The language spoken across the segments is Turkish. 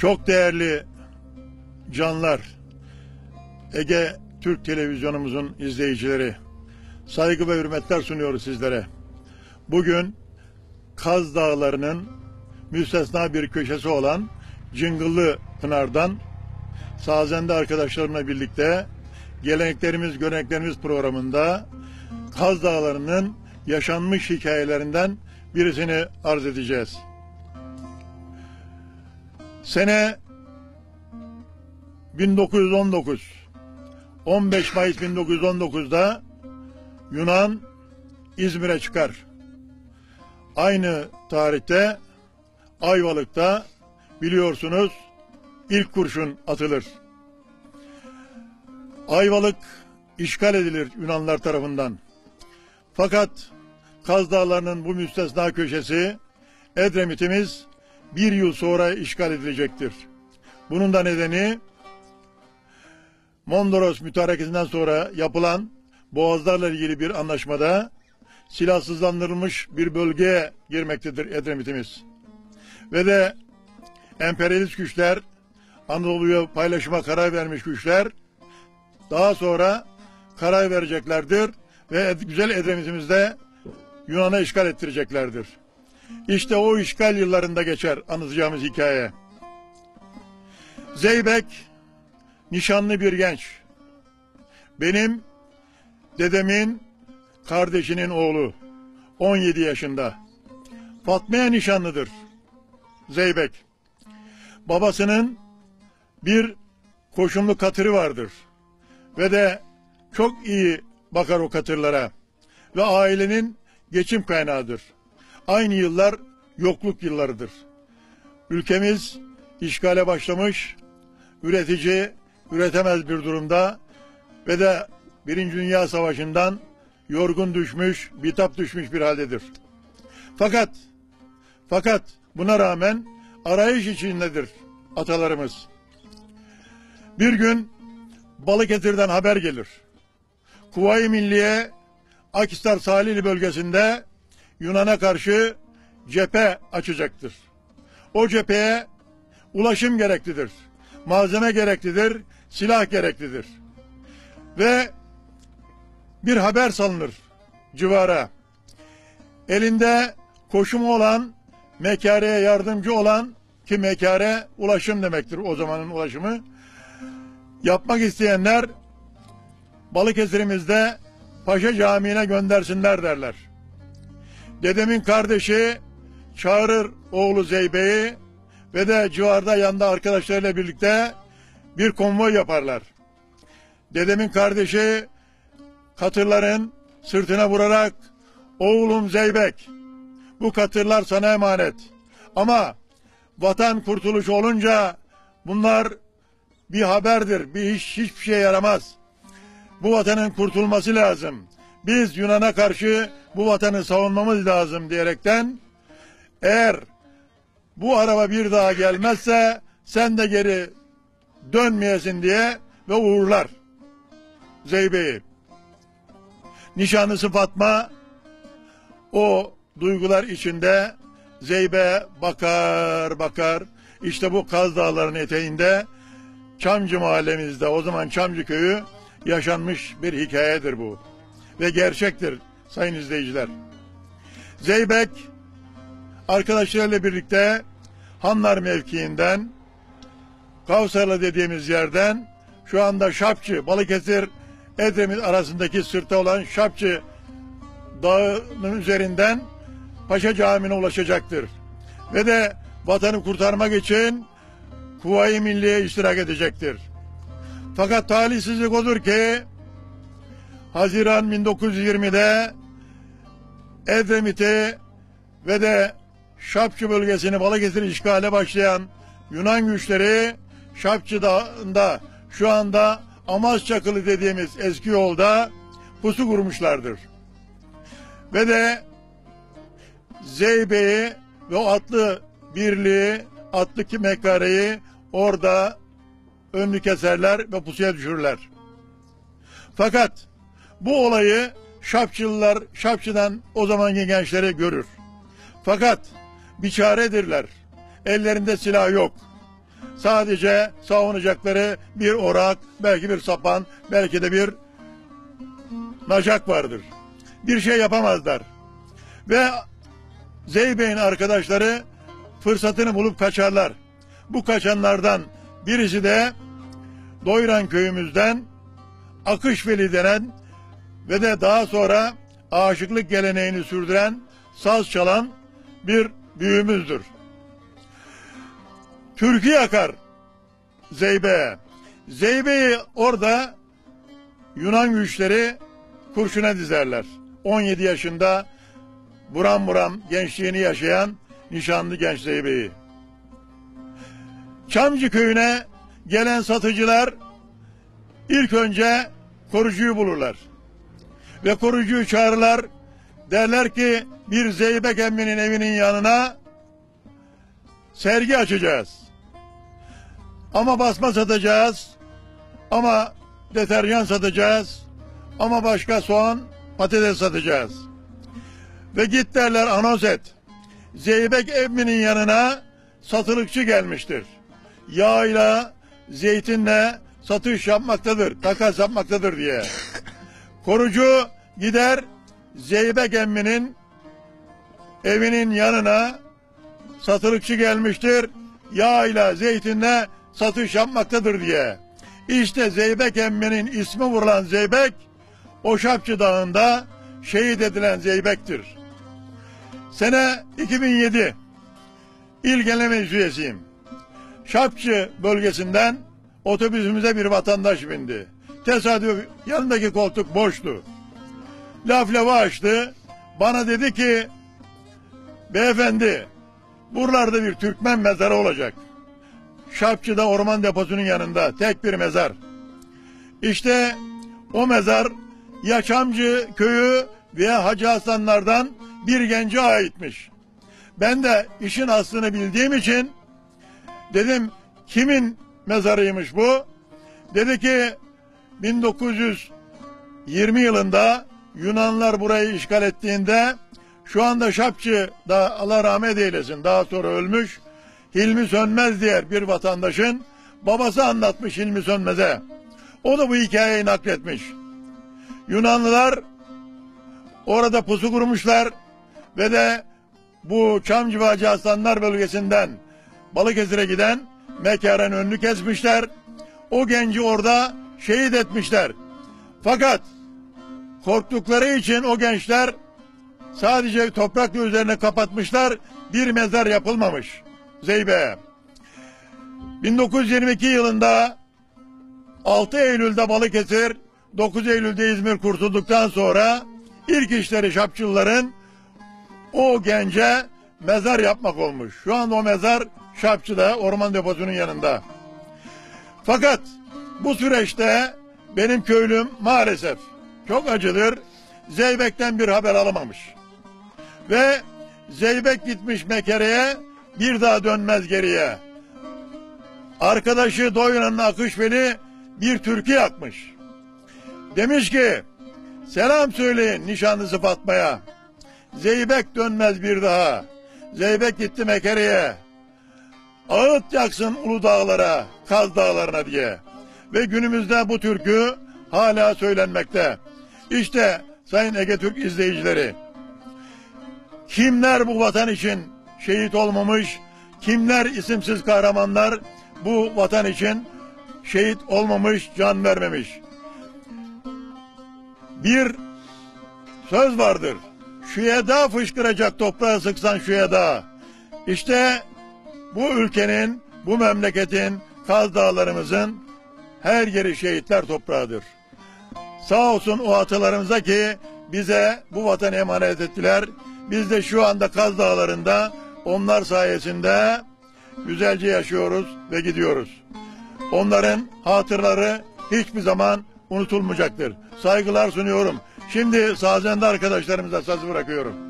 Çok değerli canlar, Ege Türk Televizyonumuzun izleyicileri, saygı ve hürmetler sunuyoruz sizlere. Bugün Kaz Dağları'nın müstesna bir köşesi olan Cıngıllı Pınar'dan sazende arkadaşlarımla birlikte Geleneklerimiz, Göreneklerimiz programında Kaz Dağları'nın yaşanmış hikayelerinden birisini arz edeceğiz. Sene 1919, 15 Mayıs 1919'da Yunan İzmir'e çıkar. Aynı tarihte Ayvalık'ta biliyorsunuz ilk kurşun atılır. Ayvalık işgal edilir Yunanlar tarafından. Fakat Kaz Dağları'nın bu müstesna köşesi Edremit'imiz bir yıl sonra işgal edilecektir. Bunun da nedeni Mondros mütarekesinden sonra yapılan boğazlarla ilgili bir anlaşmada silahsızlandırılmış bir bölgeye girmektedir Edremit'imiz. Ve de emperyalist güçler, Anadolu'yu paylaşıma karar vermiş güçler daha sonra karar vereceklerdir ve güzel Edremit'imizde Yunan'a işgal ettireceklerdir. İşte o işgal yıllarında geçer anlatacağımız hikaye. Zeybek nişanlı bir genç. Benim dedemin kardeşinin oğlu. 17 yaşında. Fatma'ya nişanlıdır Zeybek. Babasının bir koşumlu katırı vardır. Ve de çok iyi bakar o katırlara. Ve ailenin geçim kaynağıdır. Aynı yıllar yokluk yıllarıdır. Ülkemiz işgale başlamış, üretici, üretemez bir durumda ve de Birinci Dünya Savaşı'ndan yorgun düşmüş, bitap düşmüş bir haldedir. Fakat buna rağmen arayış içindedir atalarımız. Bir gün Balıkesir'den haber gelir. Kuvayi Milliye Akhisar Salihli bölgesinde Yunan'a karşı cephe açacaktır. O cepheye ulaşım gereklidir, malzeme gereklidir, silah gereklidir. Ve bir haber salınır civara. Elinde koşumu olan, Mekare'ye yardımcı olan, ki Mekare ulaşım demektir o zamanın ulaşımı. Yapmak isteyenler Balıkesir'imizde Paşa Camii'ne göndersinler derler. Dedemin kardeşi çağırır oğlu Zeybek'i ve de civarda yanında arkadaşlarıyla birlikte bir konvoy yaparlar. Dedemin kardeşi katırların sırtına vurarak oğlum Zeybek, bu katırlar sana emanet. Ama vatan kurtuluşu olunca bunlar bir haberdir, hiçbir şeye yaramaz. Bu vatanın kurtulması lazım. Biz Yunan'a karşı bu vatanı savunmamız lazım diyerekten eğer bu araba bir daha gelmezse sen de geri dönmeyesin diye ve uğurlar Zeybek'i. Nişanlısı Fatma o duygular içinde Zeybek'e bakar. İşte bu Kaz Dağları'nın eteğinde Çamcı mahallemizde, o zaman Çamcı köyü, yaşanmış bir hikayedir bu. Ve gerçektir sayın izleyiciler. Zeybek arkadaşlarıyla birlikte Hanlar mevkiinden, Kavsarlı dediğimiz yerden, şu anda Şapçı, Balıkesir, Edremit arasındaki sırta olan Şapçı Dağı'nın üzerinden Paşa Camii'ne ulaşacaktır. Ve de vatanı kurtarmak için Kuvayi Milliye iştirak edecektir. Fakat talihsizlik odur ki Haziran 1920'de Edremit'i ve de Şapçı bölgesini Balıkesir işgale başlayan Yunan güçleri Şapçı Dağı'nda, şu anda Amasçakılı dediğimiz eski yolda pusu kurmuşlardır. Ve de Zeybek'i ve o atlı birliği, atlı Mekare'yi orada önünü keserler ve pusuya düşürürler. Fakat bu olayı Şapçılılar, Şapçı'dan o zamanki gençleri görür. Fakat biçaredirler. Ellerinde silah yok. Sadece savunacakları bir orak, belki bir sapan, belki de bir nacak vardır. Bir şey yapamazlar. Ve Zeybek'in arkadaşları fırsatını bulup kaçarlar. Bu kaçanlardan birisi de Doyran köyümüzden Akışveli denen ve de daha sonra aşıklık geleneğini sürdüren, saz çalan bir büyüğümüzdür. Türkü yakar Zeybek'e. Zeybek'i orada Yunan güçleri kurşuna dizerler. 17 yaşında buram buram gençliğini yaşayan nişanlı genç Zeybek'i. Çamcı köyüne gelen satıcılar ilk önce korucuyu bulurlar. Ve korucuyu çağırırlar. Derler ki bir Zeybek emminin evinin yanına sergi açacağız. Ama basma satacağız. Ama deterjan satacağız. Ama başka soğan, patates satacağız. Ve git derler, anons et. Zeybek emminin yanına satılıkçı gelmiştir. Yağıyla, zeytinle satış yapmaktadır, takas yapmaktadır diye. Korucu gider Zeybek emminin evinin yanına satılıkçı gelmiştir, yağıyla, zeytinle satış yapmaktadır diye. İşte Zeybek emminin ismi vurulan Zeybek, o Şapçı Dağı'nda şehit edilen Zeybek'tir. Sene 2007, İl Genel Meclis üyesiyim. Şapçı bölgesinden otobüsümüze bir vatandaş bindi. Tesadüf yanındaki koltuk boştu. Laf lafı açtı. Bana dedi ki, beyefendi, buralarda bir Türkmen mezarı olacak. Şapçı'da orman deposunun yanında tek bir mezar. İşte o mezar ya Çamcı köyü veya Hacı Hasanlardan bir gence aitmiş. Ben de işin aslını bildiğim için dedim, kimin mezarıymış bu? Dedi ki 1920 yılında Yunanlar burayı işgal ettiğinde şu anda Şapçı'da, Allah rahmet eylesin, daha sonra ölmüş Hilmi Sönmez diye bir vatandaşın babası anlatmış Hilmi Sönmez'e. O da bu hikayeyi nakletmiş. Yunanlılar orada pusu kurmuşlar ve de bu Çamcı ve Hacı Hasanlar bölgesinden Balıkesir'e giden Mekar'ın önünü kesmişler. O genci orada şehit etmişler. Fakat korktukları için o gençler sadece toprakla üzerine kapatmışlar. Bir mezar yapılmamış Zeybek'e. 1922 yılında 6 Eylül'de Balıkesir, 9 Eylül'de İzmir kurtulduktan sonra ilk işleri Şapçılıların o gence mezar yapmak olmuş. Şu anda o mezar Şapçı'da, orman deposunun yanında. Fakat bu süreçte benim köylüm maalesef çok acıdır, Zeybek'ten bir haber alamamış. Ve Zeybek gitmiş Mekere'ye, bir daha dönmez geriye. Arkadaşı Doyran'ın Akışveli bir türkü yakmış. Demiş ki, selam söyleyin nişanlısı Fatma'ya. Zeybek dönmez bir daha. Zeybek gitti Mekere'ye. Ağıt yaksın ulu dağlara, Kaz dağlarına diye. Ve günümüzde bu türkü hala söylenmekte. İşte Sayın Ege Türk izleyicileri, kimler bu vatan için şehit olmamış, kimler isimsiz kahramanlar bu vatan için şehit olmamış, can vermemiş. Bir söz vardır. Şüheda fışkıracak toprağa sıksan şüheda. İşte bu ülkenin, bu memleketin, Kaz Dağlarımızın her yeri şehitler toprağıdır. Sağ olsun o atalarımıza ki bize bu vatanı emanet ettiler. Biz de şu anda Kaz Dağları'nda onlar sayesinde güzelce yaşıyoruz ve gidiyoruz. Onların hatırları hiçbir zaman unutulmayacaktır. Saygılar sunuyorum. Şimdi sazende arkadaşlarımıza sazı bırakıyorum.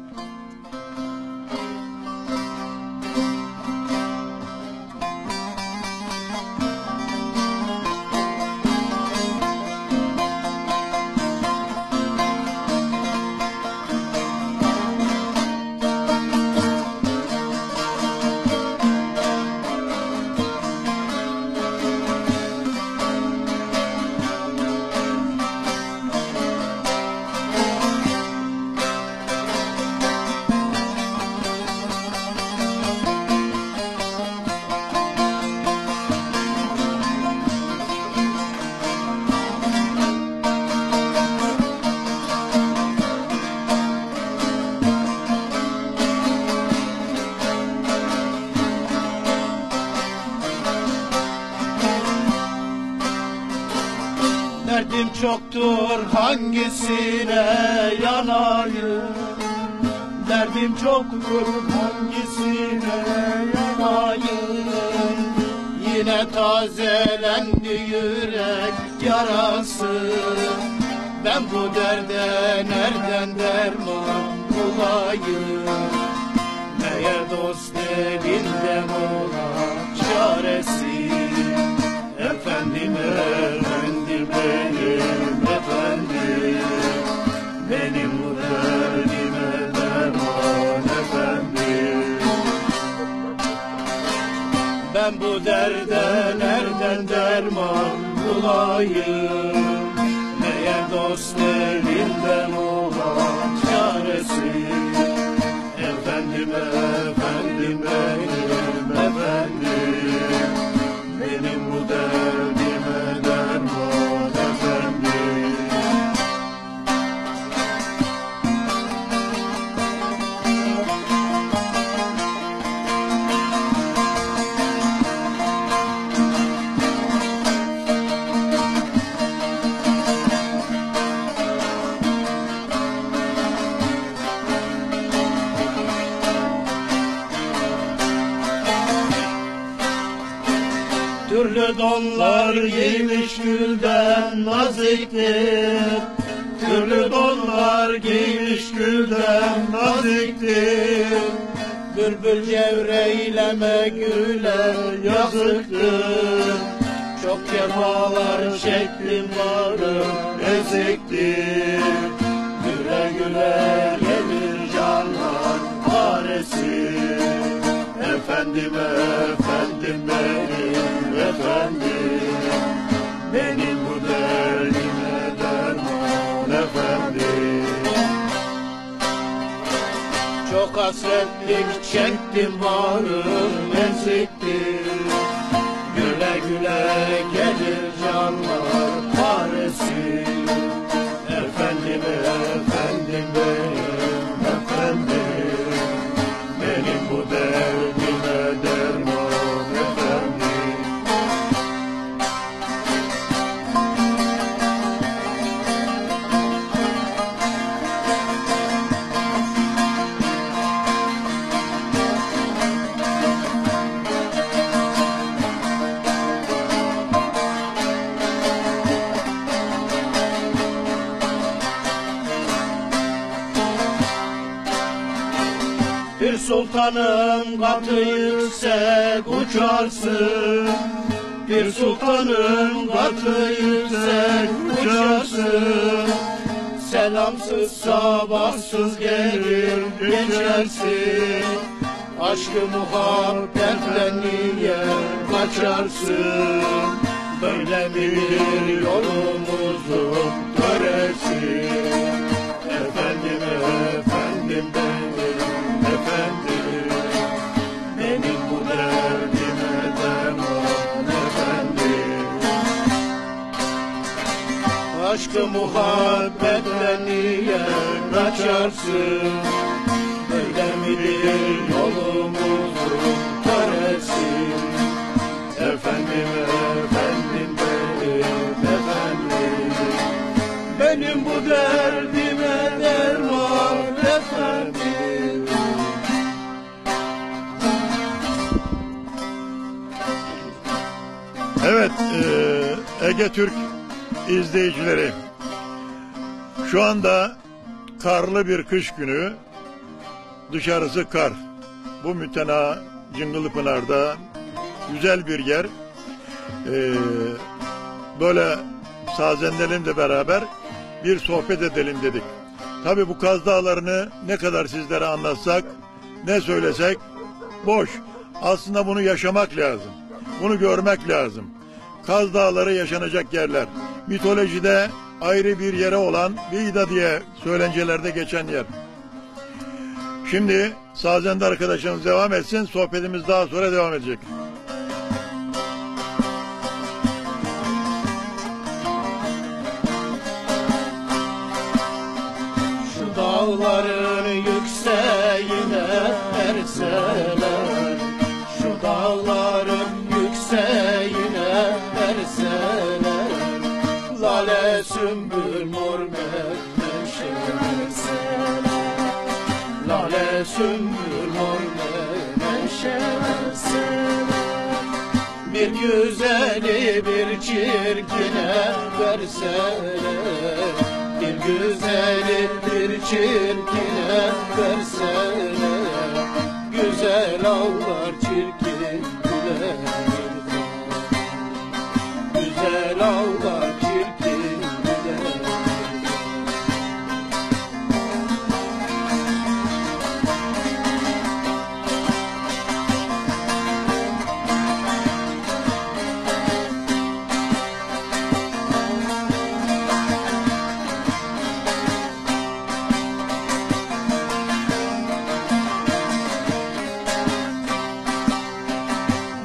çoktur, hangisine yanayım? Derdim çoktur, hangisine yanayım? Yine tazelendi yürek yarası. Ben bu derde nereden derman bulayım? Meğer dost elinden olan çaresi. Efendim, efendim benim efendim, benim bu derdime derman efendim. Ben bu derde nereden derman bulayım? Meğer dost elinden olan çaresi. Efendim, efendim benim efendim, benim bu derdime derman efendim. Türlü donlar giymiş gülden naziktir. Türlü donlar giymiş gülden naziktir. Bülbül cevreyleme güle yazıktır. Çok cefalar çektim varım eziktir. Güle güle gelir canlar paresi. Efendim, efendim benim efendim, benim bu derdime derman efendim. Çok hasretlik çektim varım eziktir. Güle güle gelir canlar paresi. Efendim, efendim benim efendim, benim bu derdime derman efendim. Bir sultanım katı yüksek uçarsın. Bir sultanım katı yüksek uçarsın. Selamsız sabahsız gelir geçersin. Aşkı muhabbetle niye kaçarsın? Böyle midir yolumuzun töresi? Efendim, efendim benim efendim, benim bu derdime derman efendim. Aşkı muhabbetle niye kaçarsın? Böyle midir yolumuzun töresi? Efendim, efendim benim efendim, benim bu derdime derman efendim. Evet, Ege Türk izleyicileri, şu anda karlı bir kış günü, dışarısı kar. Bu mütena Cıngılıpınar'da güzel bir yer. Böyle sazenlerimle beraber bir sohbet edelim dedik. Tabii bu Kaz Dağları'nı ne kadar sizlere anlatsak, ne söylesek boş. Aslında bunu yaşamak lazım. Bunu görmek lazım. Kaz Dağları yaşanacak yerler. Mitolojide ayrı bir yere olan Vida diye söylencelerde geçen yer. Şimdi sazende arkadaşımız devam etsin. Sohbetimiz daha sonra devam edecek. Şu dağların yükseğine erseler, şu dağların yükseğine erseler, lale sümbül mor menşeler selam. Lale sümbül mor menşeler selam. Bir güzeli bir çirkine verseler, bir güzeli bir çirkine verseler, güzel ağlar çirkin güler, güzel ağlar çirkin güler.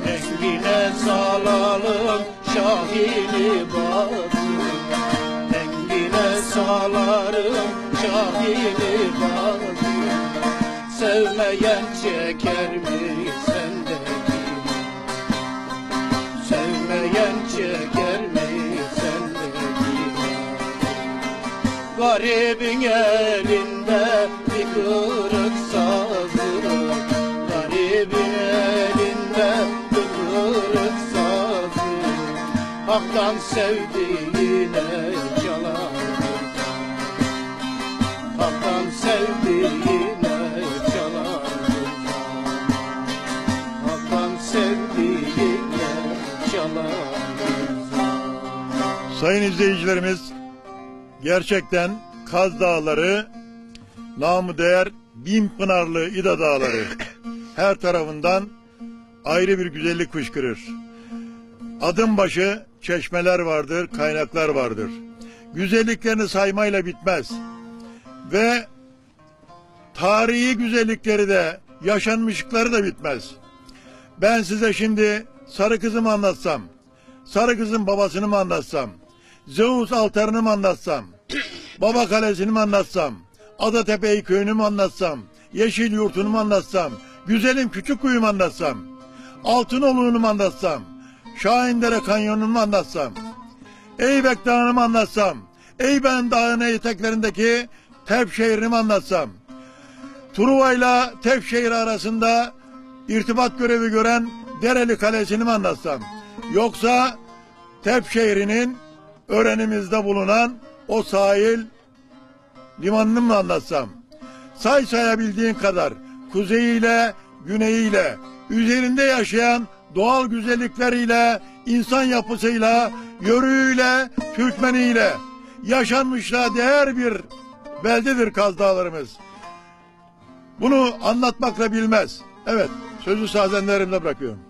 Dengine salalım şahini batı, dengine salarım şahini batı. Sevmeyen çeker mi sendeki, sevmeyen çeker mi sendeki. Garibin elinde bir kırık sazı, garibin elinde bir kırık sazı. Hak'tan sevdiğine çalar, Hak'tan sevdiğine çalar, Hak'tan sevdiğine çalar. Sayın izleyicilerimiz, gerçekten Kaz Dağları, namı değer Binpınarlı İda Dağları her tarafından ayrı bir güzellik fışkırır. Adım başı çeşmeler vardır, kaynaklar vardır. Güzelliklerini saymayla bitmez. Ve tarihi güzellikleri de, yaşanmışlıkları da bitmez. Ben size şimdi Sarı Kızım'ı anlatsam, Sarı Kız'ın babasını mı anlatsam, Zeus altarını mı anlatsam, Baba Kalesi'ni mi anlatsam, Adatepe köyünü mü anlatsam, Yeşil Yurtu'nu mu anlatsam, Güzelim Küçükkuyu'mu anlatsam, Altınoluk'unu mu anlatsam, Şahindere Kanyonu'nu mu anlatsam, Eybek Dağı'nı mı anlatsam, Eyben Dağı'nın eteklerindeki Tevşehir'i mi anlatsam, Truva'yla Tevşehir arasında irtibat görevi gören Dereli Kalesi'ni mi anlatsam, yoksa Tevşehir'inin öğrenimizde bulunan o sahil limanını mı anlatsam, sayabildiğin kadar kuzeyiyle, güneyiyle, üzerinde yaşayan doğal güzellikleriyle, insan yapısıyla, yörüğüyle, Türkmeniyle yaşanmışlığa değer bir beldedir Kaz Dağlarımız. Bunu anlatmakla bilmez. Evet, sözü sazenlerimle bırakıyorum.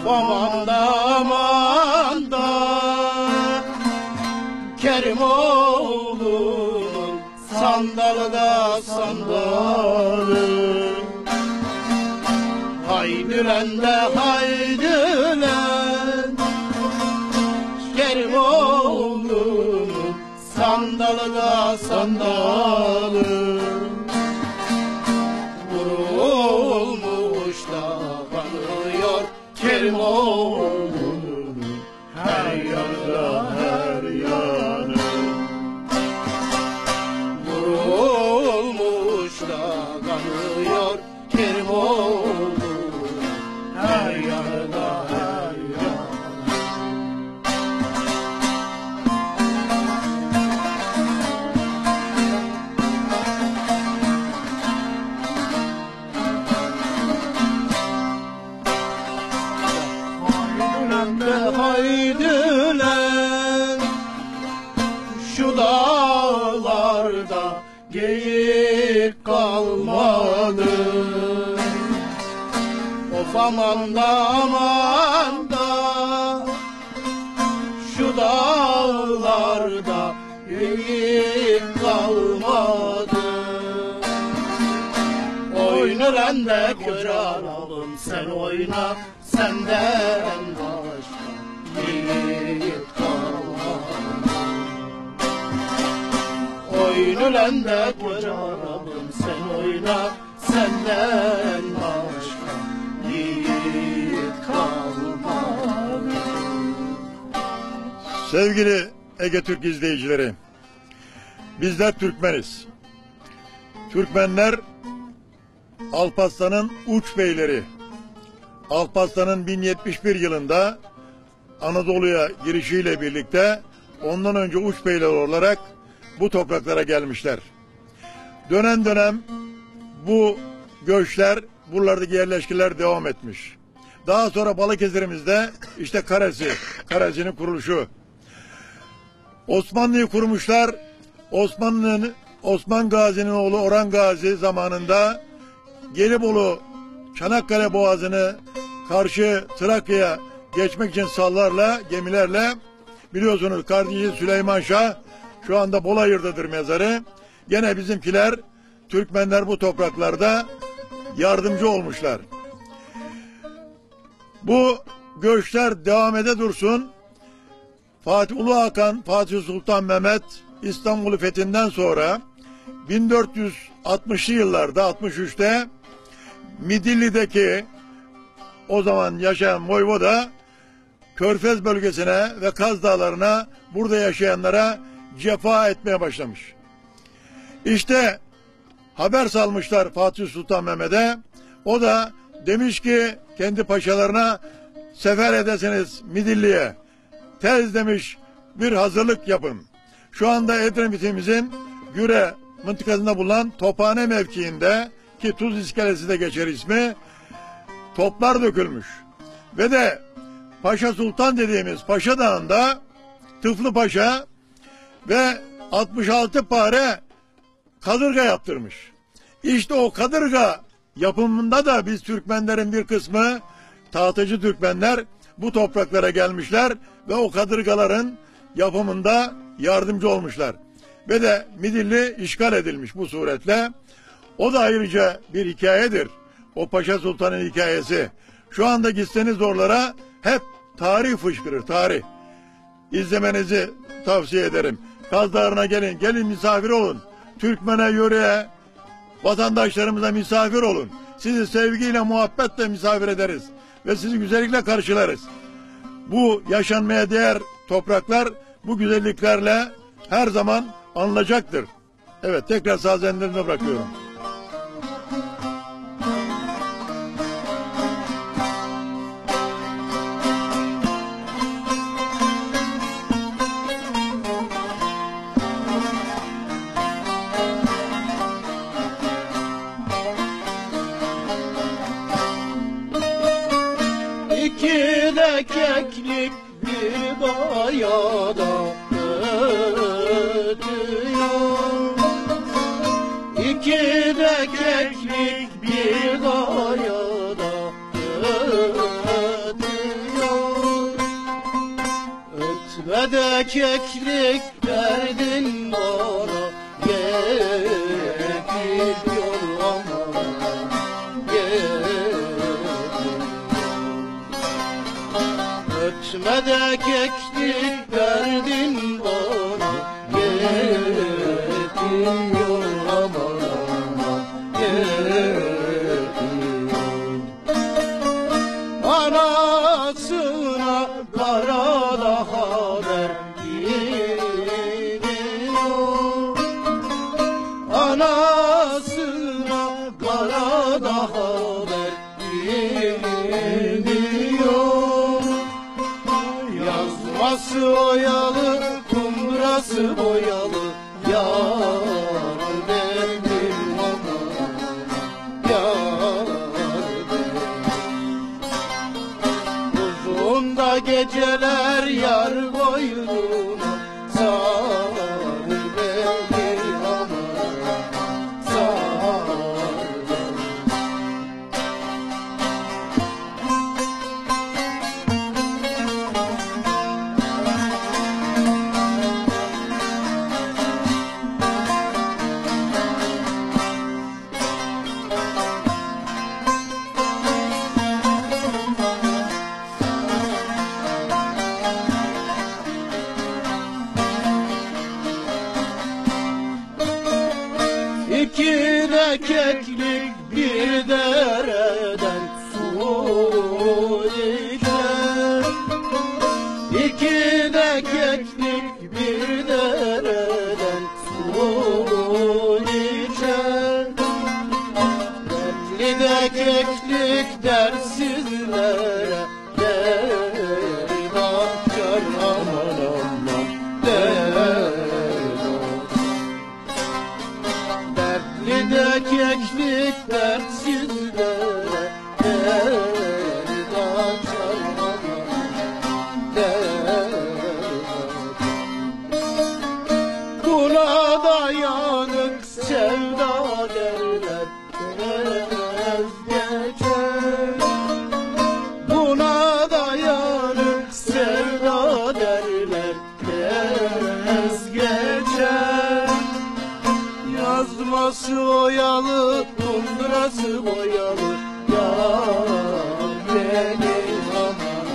Aman da aman da Kerimoğlu'nun sandalı da sandalı. Haydülen de haydülen Kerimoğlu'nun sandalı da sandalı. Vurulmuş da kanıyor Kerimoğlu'nun her yanı her yanı. Vurulmuş da kanıyor Kerimoğlu'nun her yanı da her yanı. aman da aman da şu dağlarda yiğit kalmadı. Oyna ben de gör alalım, sen oyna, senden başka yiğit kalmadı. Oyna ben de gör alalım, sen oyna, senden başka yiğit kalmadı. Sevgili Ege Türk izleyicileri, bizler Türkmeniz. Türkmenler Alparslan'ın uç beyleri. Alparslan'ın 1071 yılında Anadolu'ya girişiyle birlikte ondan önce uç beyler olarak bu topraklara gelmişler. Dönem dönem bu göçler, buralardaki yerleşkeler devam etmiş. Daha sonra Balıkesir'imizde işte Karesi'nin kuruluşu. Osmanlı'yı kurmuşlar. Osman Gazi'nin oğlu Orhan Gazi zamanında Gelibolu Çanakkale Boğazı'nı karşı Trakya'ya geçmek için sallarla, gemilerle, biliyorsunuz kardeşi Süleyman Şah şu anda Bolayır'dadır mezarı. Gene bizimkiler, Türkmenler bu topraklarda yardımcı olmuşlar. Bu göçler devam ede dursun. Ulu Hakan, Fatih Sultan Mehmet İstanbul'u fethinden sonra 1460'lı yıllarda 63'te Midilli'deki o zaman yaşayan Voyvoda Körfez bölgesine ve Kaz Dağları'na burada yaşayanlara cefa etmeye başlamış. İşte haber salmışlar Fatih Sultan Mehmet'e. O da demiş ki kendi paşalarına sefer edesiniz Midilli'ye. Tez demiş bir hazırlık yapın. Şu anda Edremit'imizin Güre mıntıkasında bulunan Tophane mevkiinde ki Tuz İskelesi de geçer ismi, toplar dökülmüş. Ve de Paşa Sultan dediğimiz Paşa Dağı'nda Tıflı Paşa ve 66 pare kadırga yaptırmış. İşte o kadırga yapımında da biz Türkmenlerin bir kısmı, tahtacı Türkmenler bu topraklara gelmişler ve o kadırgaların yapımında yardımcı olmuşlar. Ve de Midilli işgal edilmiş bu suretle. O da ayrıca bir hikayedir. O Paşa Sultan'ın hikayesi. Şu anda gitseniz oralara hep tarih fışkırır, tarih. İzlemenizi tavsiye ederim. Kaz Dağı'na gelin, gelin misafir olun. Türkmen'e, yöreye, vatandaşlarımıza misafir olun. Sizi sevgiyle, muhabbetle misafir ederiz. Ve sizi güzellikle karşılarız. Bu yaşanmaya değer topraklar bu güzelliklerle her zaman anılacaktır. Evet, tekrar sazenlerine bırakıyorum. İki de keklik bir dayada ötüyor. İki de keklik bir dayada ötüyor. Ötme de keklik derdin bana yetiyor ama ötme de keklik derdin bana yetiyor aman yetiyor. Anasına karada haber gidiyor. Anasına karada haber gidiyor. Yazması oyalı, kumbrası boyalı, yar benim aman, yar benim. Uzun da geceler yar boynuna sar benim aman, sar benim. dersizlere derin açar aman aman derin. Dertli de keklik dertsizlere derin açar aman derin. Buna da yanık sevda derler tez geçer. Buna da yanık sevda derler tez geçer. Yazması oyalı, tundurası boyalı, yar benim aman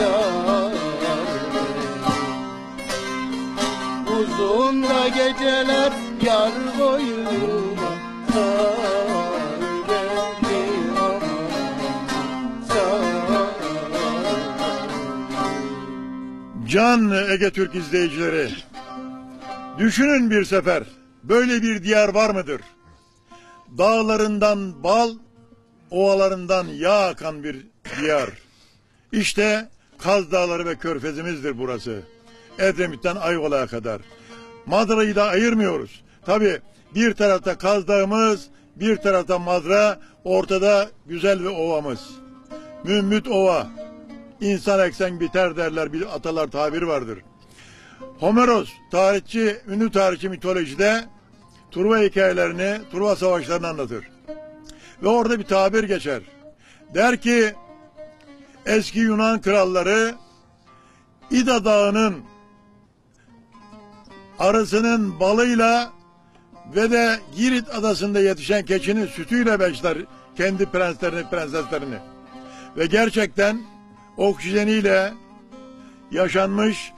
yar benim. Uzun da geceler yar boynuma sar benim aman sar. Can Ege Türk izleyicileri, düşünün bir sefer, böyle bir diyar var mıdır? Dağlarından bal, ovalarından yağ akan bir diyar. İşte Kaz Dağları ve Körfezimizdir burası. Edremit'ten Ayvalık'a kadar. Madra'yı da ayırmıyoruz. Tabi bir tarafta Kaz Dağımız, bir tarafta Madra, ortada güzel bir ovamız. Mümbüt ova. İnsan eksen biter derler, bir atalar tabir vardır. Homeros, tarihçi, ünlü tarihçi mitolojide Truva hikayelerini, Truva savaşlarını anlatır. Ve orada bir tabir geçer. Der ki, eski Yunan kralları İda Dağı'nın arısının balıyla ve de Girit adasında yetişen keçinin sütüyle besler kendi prenslerini, prenseslerini. Ve gerçekten oksijeniyle yaşanmış,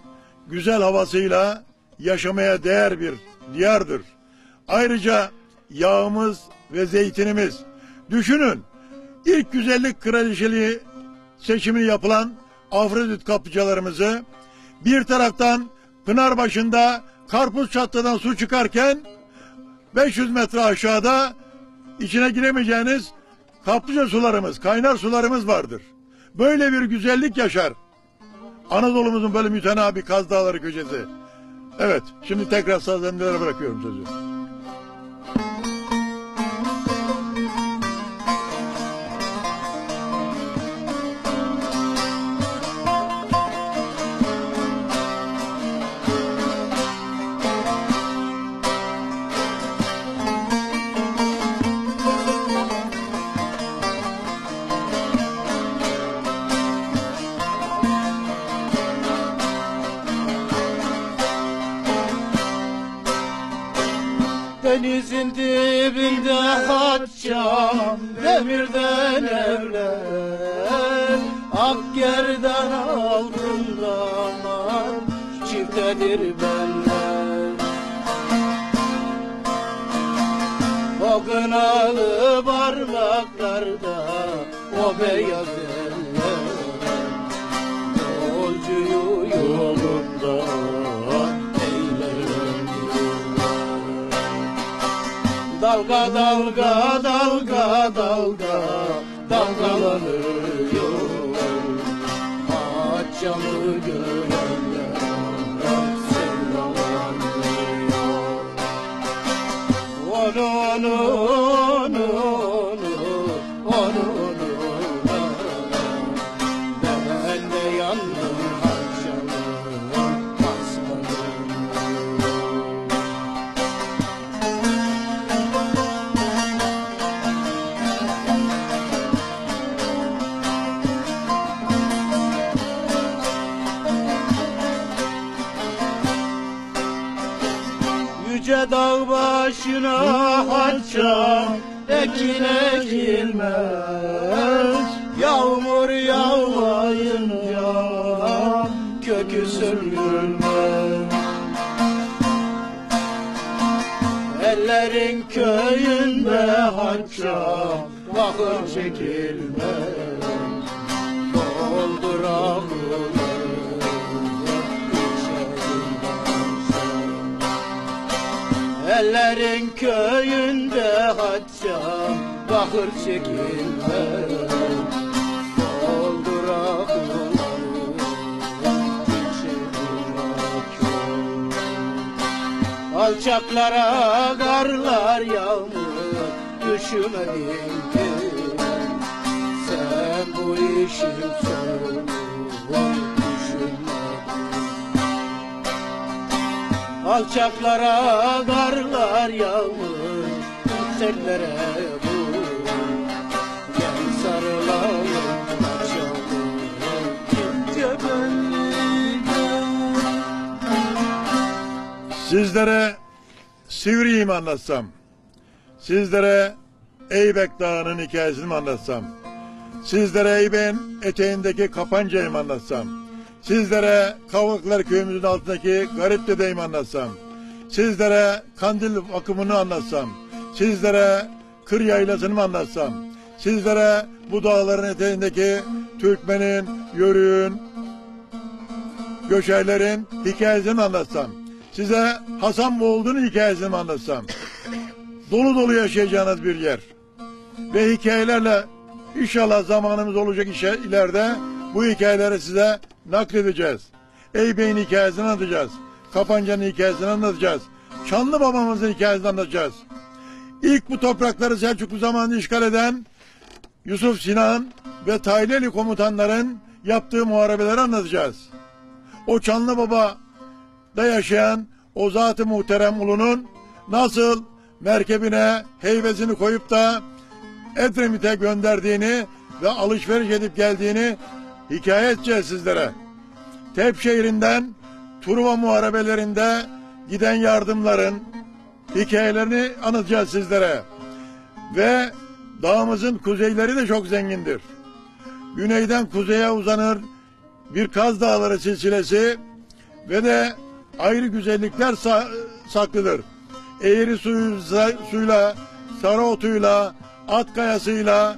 güzel havasıyla yaşamaya değer bir diyardır. Ayrıca yağımız ve zeytinimiz. Düşünün, ilk güzellik kraliçeliği seçimini yapılan Afrodit kaplıcalarımızı, bir taraftan Pınarbaşı'nda Karpuz Çatlı'dan su çıkarken 500 metre aşağıda içine giremeyeceğiniz kaplıca sularımız, kaynar sularımız vardır. Böyle bir güzellik yaşar Anadolu'muzun böyle mütenabi Kaz Dağları köşesi. Evet, şimdi tekrar sazendilere bırakıyorum sözü. Denizin dibinde haçam, demirden evler, Akgerdan altında aman, çiftedir benler. O kınalı parmaklarda, o beyaz eller, yolcuyu yolunda dalga dalga dalga dalga dalgalanıyor. Haçamı görenler sevdalanıyor. Onu ben de yandım haçamı basmadım. Yüce dağ başına haçam ekin ekilmez, yağmur yağmayınca kökü söndürülmez. Ellerin köyünde haçam bakır çekilmez, doldur ağları. Ellerin köyünde haçam bakır çekilmez, Alçaklara karlar yağmur, üşümedin ki sen bu işin sonunu düşünmedin. Alçaklara karlar yağmur, yükseklere vur. Gel sarılalım, açalım cebelliğe. Sizlere Sivri'yi mi anlatsam? Sizlere Eybek Dağı'nın hikayesini mi anlatsam? Sizlere Eybek'in eteğindeki Kapanca'yı mı anlatsam? Sizlere Kavaklar köyümüzün altındaki Garip Dede'yi mi anlatsam? Sizlere Kandil akımını anlatsam? Sizlere Kır Yaylası'nı mı anlatsam? Sizlere bu dağların eteğindeki Türkmen'in, Yörük'ün, Göçerlerin hikayesini mi anlatsam? Size Hasan Boğuldu'nun hikayesini mi anlatsam? Dolu dolu yaşayacağınız bir yer. Ve hikayelerle inşallah zamanımız olacak ileride bu hikayeleri size nakledeceğiz. Eybek'in hikayesini anlatacağız. Kapanca'nın hikayesini anlatacağız. Çanlı babamızın hikayesini anlatacağız. İlk bu toprakları Selçuklu zamanında işgal eden Yusuf Sinan ve Tayleli komutanların yaptığı muharebeleri anlatacağız. O Çanlı Baba'da yaşayan o Zat-ı Muhterem ulunun nasıl merkebine heybesini koyup da Edremit'e gönderdiğini ve alışveriş edip geldiğini hikaye edeceğiz sizlere. Tep şehrinden Truva muharebelerinde giden yardımların hikayelerini anlatacağız sizlere. Ve dağımızın kuzeyleri de çok zengindir. Güneyden kuzeye uzanır bir Kaz Dağları silsilesi ve de ayrı güzellikler saklıdır. Eğri suyla, Sarıotu'yla, Atkaya'sıyla,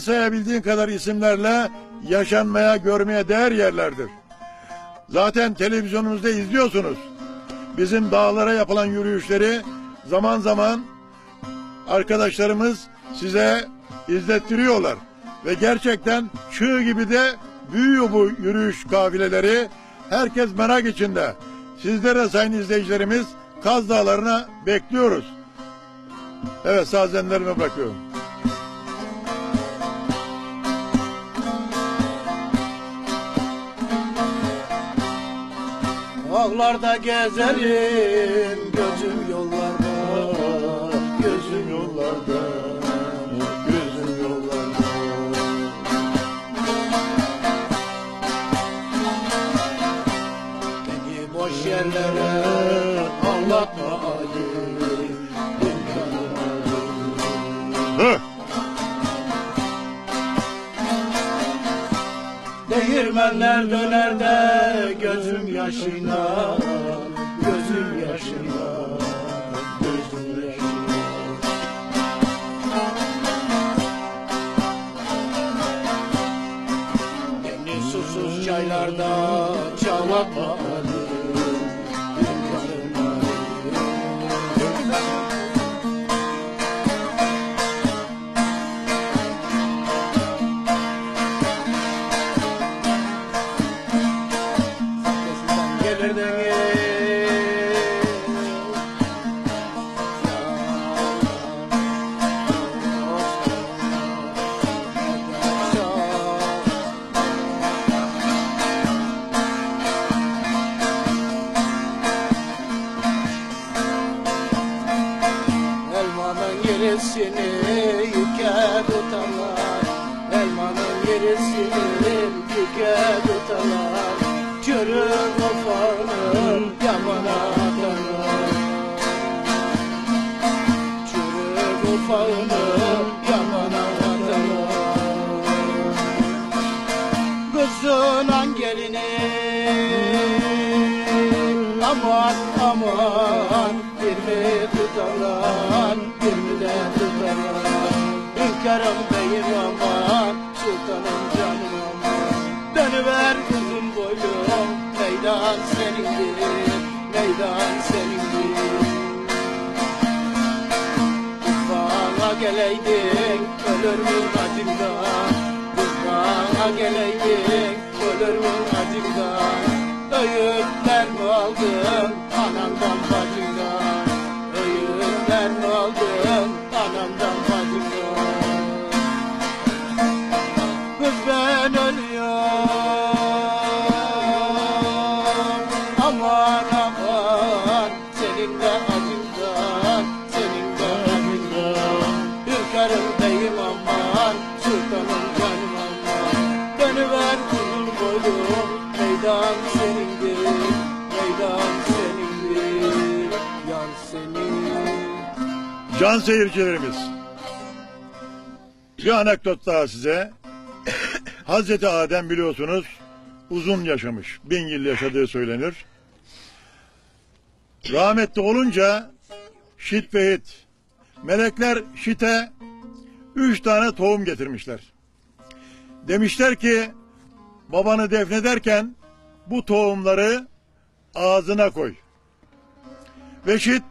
sayabildiğin kadar isimlerle yaşanmaya, görmeye değer yerlerdir. Zaten televizyonumuzda izliyorsunuz. Bizim dağlara yapılan yürüyüşleri zaman zaman arkadaşlarımız size izlettiriyorlar. Ve gerçekten çığ gibi de büyüyor bu yürüyüş kafileleri. Herkes merak içinde. Sizler de sayın izleyicilerimiz Kaz Dağları'na bekliyoruz. Evet, sazenlerime bırakıyorum. Ağlarda gezerim, gözüm yollarda, gözüm yollarda, gözüm yollarda. Beni boş yerlere anlatma Ali, hünkârım Ali. Değirmenler döner de gözüm yaşına, gözüm yaşına, gözüm yaşına. Demli susuz çaylarda çalatma Ali, hünkârım Ali. Gerisini yüke tutarlar, elmanın gerisini yüke tutarlar. Çörün ufağını yamana atarlar, çörün ufağını yamana atarlar. Kızın gelini aman aman, bir mi tutarlar, bir mi de tutarlar. Hünkârım beyim aman, sultanım canım aman. Dönüver uzun boylum, meydan senindir, meydan senindir. Bana geleydin, ölür mü acımdan? Bana geleydin, ölür mü acımdan? Öğütler mi aldın anandan bacından? ben ölüyorum. Aman aman senin de acından, senin de acından. Ürkerim beyim aman, sultanım canım aman. Dönüver uzun boyum, meydan senindir, meydan senindir, yar senin. Can seyircilerimiz, bir anekdot daha size. Hazreti Adem biliyorsunuz uzun yaşamış, 1000 yıl yaşadığı söylenir. Rahmetli olunca Şit ve Hit, melekler Şit'e 3 tane tohum getirmişler. Demişler ki babanı defnederken bu tohumları ağzına koy. Ve Şit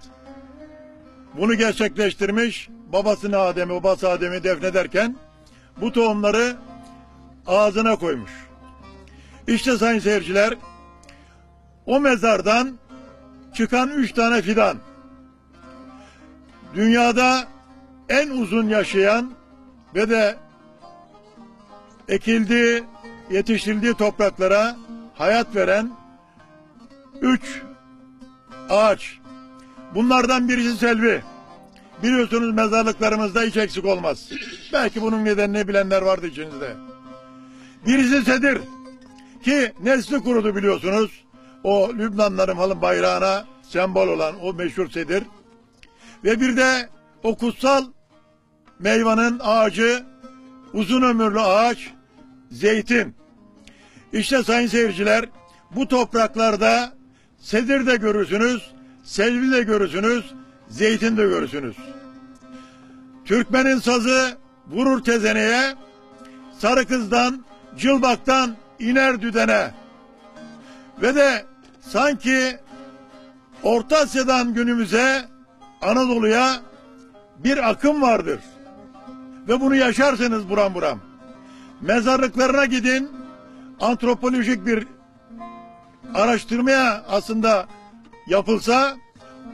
bunu gerçekleştirmiş. Babası Adem'i defnederken bu tohumları ağzına koymuş. İşte sayın seyirciler, o mezardan çıkan 3 tane fidan, dünyada en uzun yaşayan ve de ekildiği, yetiştirildiği topraklara hayat veren 3 ağaç. Bunlardan birisi selvi. Biliyorsunuz mezarlıklarımızda hiç eksik olmaz. Belki bunun nedenini bilenler vardı içinizde. Birisi sedir ki nesli kurudu biliyorsunuz. O Lübnanların falan bayrağına sembol olan o meşhur sedir. Ve bir de o kutsal meyvanın ağacı, uzun ömürlü ağaç zeytin. İşte sayın seyirciler, bu topraklarda sedir de görürsünüz, selvi de görürsünüz, zeytin de görürsünüz. Türkmenin sazı vurur tezeneye, sarı kızdan, cılbaktan iner düdene. Ve de sanki Orta Asya'dan günümüze, Anadolu'ya bir akım vardır. Ve bunu yaşarsınız buram buram. Mezarlıklarına gidin, antropolojik bir araştırmaya aslında yapılsa,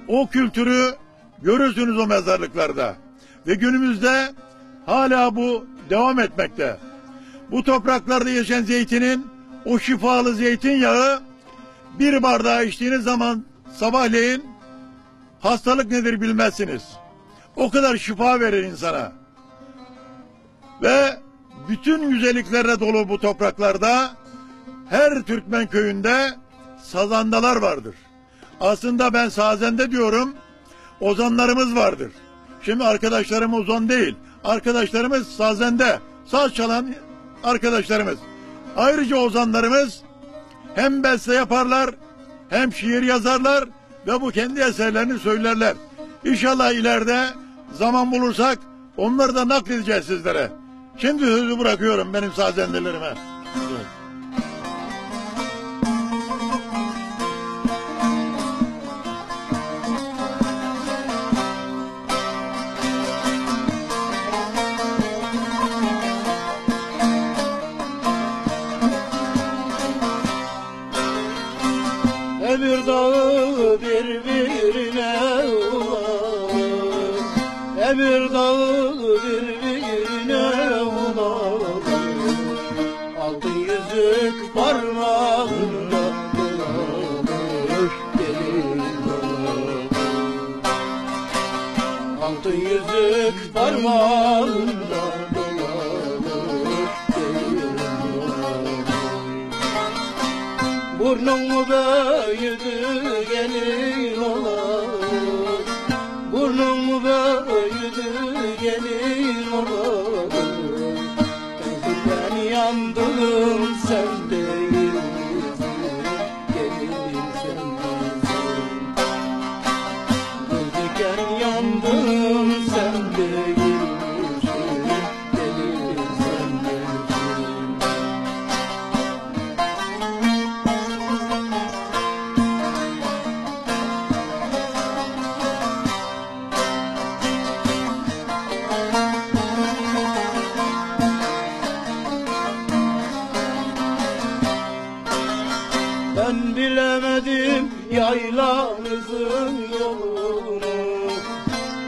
o kültürü görürsünüz o mezarlıklarda. Ve günümüzde hala bu devam etmekte. Bu topraklarda yaşayan zeytinin, o şifalı zeytinyağı, bir bardağı içtiğiniz zaman sabahleyin hastalık nedir bilmezsiniz. O kadar şifa verir insana. Ve bütün güzelliklerle dolu bu topraklarda her Türkmen köyünde sazandalar vardır. Aslında ben sazende diyorum, ozanlarımız vardır. Şimdi arkadaşlarım ozan değil, arkadaşlarımız sazende, saz çalan arkadaşlarımız. Ayrıca ozanlarımız hem beste yaparlar, hem şiir yazarlar ve bu kendi eserlerini söylerler. İnşallah ileride zaman bulursak onları da nakledeceğiz sizlere. Şimdi sözü bırakıyorum benim sazendelerime. Öbür dağı birbirine ulan, öbür dağı birbirine ulan. Altın yüzük parmağında dolanır gelin dolanır. Altın yüzük parmağında dolanır gelin dolanır. Burnun mu büyüdü gelin oğlan, burnun mu büyüdü gelin oğlan. Ben yandım sen değil misin, gelin sen misin? Öldüken yandım sen değil misin, gelin sen misin? Ben bilemedim yaylanızın yolunu,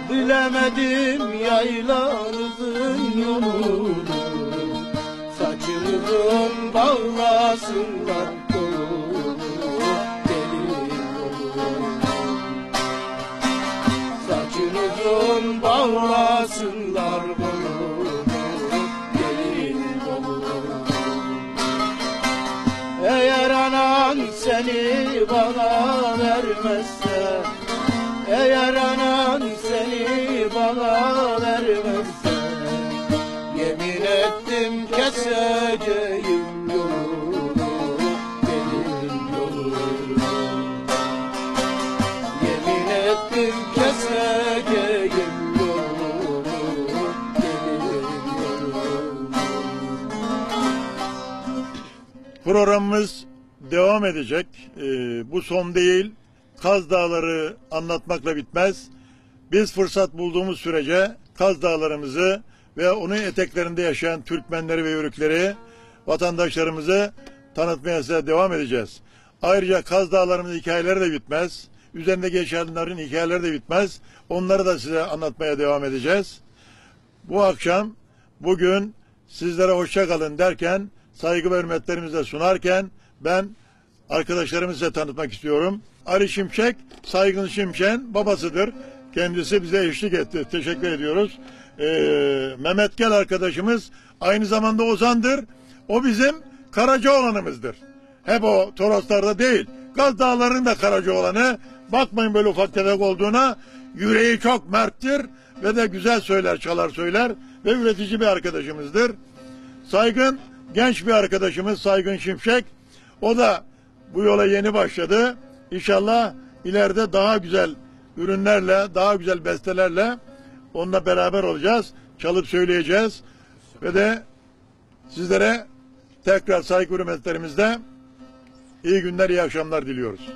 bilemedim yaylanızın yolunu. Saçınızı bağlasınlar kolumu, gelin kolumu. Saçın uzun bağlasınlar kolumu, gelin kolumu. Eğer anan seni bana vermezse, eğer anan seni bana vermezse, yemin ettim keseceğim yolunu, gelin yolunu. Yemin ettim keseceğim yolunu, gelin yolunu. Programımız devam edecek. Bu son değil. Kaz Dağları anlatmakla bitmez. Biz fırsat bulduğumuz sürece Kaz Dağlarımızı ve onun eteklerinde yaşayan Türkmenleri ve Yörükleri, vatandaşlarımızı tanıtmaya size devam edeceğiz. Ayrıca Kaz Dağlarımızın hikayeleri de bitmez. Üzerinde geçenlerin hikayeleri de bitmez. Onları da size anlatmaya devam edeceğiz. Bu akşam, bugün sizlere hoşça kalın derken, saygı ve hürmetlerimizi de sunarken ben arkadaşlarımı size tanıtmak istiyorum. Ali Şimşek, Saygın Şimşek'in babasıdır. Kendisi bize eşlik etti. Teşekkür ediyoruz. Mehmet Gel arkadaşımız aynı zamanda ozandır. O bizim Karacaoğlan'ımızdır. Hep o Toroslarda değil. Kaz Dağları'nın da Karacaoğlan'ı. Bakmayın böyle ufak tefek olduğuna. Yüreği çok merttir ve de güzel söyler, çalar söyler ve üretici bir arkadaşımızdır. Saygın, genç bir arkadaşımız Saygın Şimşek. O da bu yola yeni başladı. İnşallah ileride daha güzel ürünlerle, daha güzel bestelerle onunla beraber olacağız. Çalıp söyleyeceğiz. Ve de sizlere tekrar saygı hürmetlerimizle iyi günler, iyi akşamlar diliyoruz.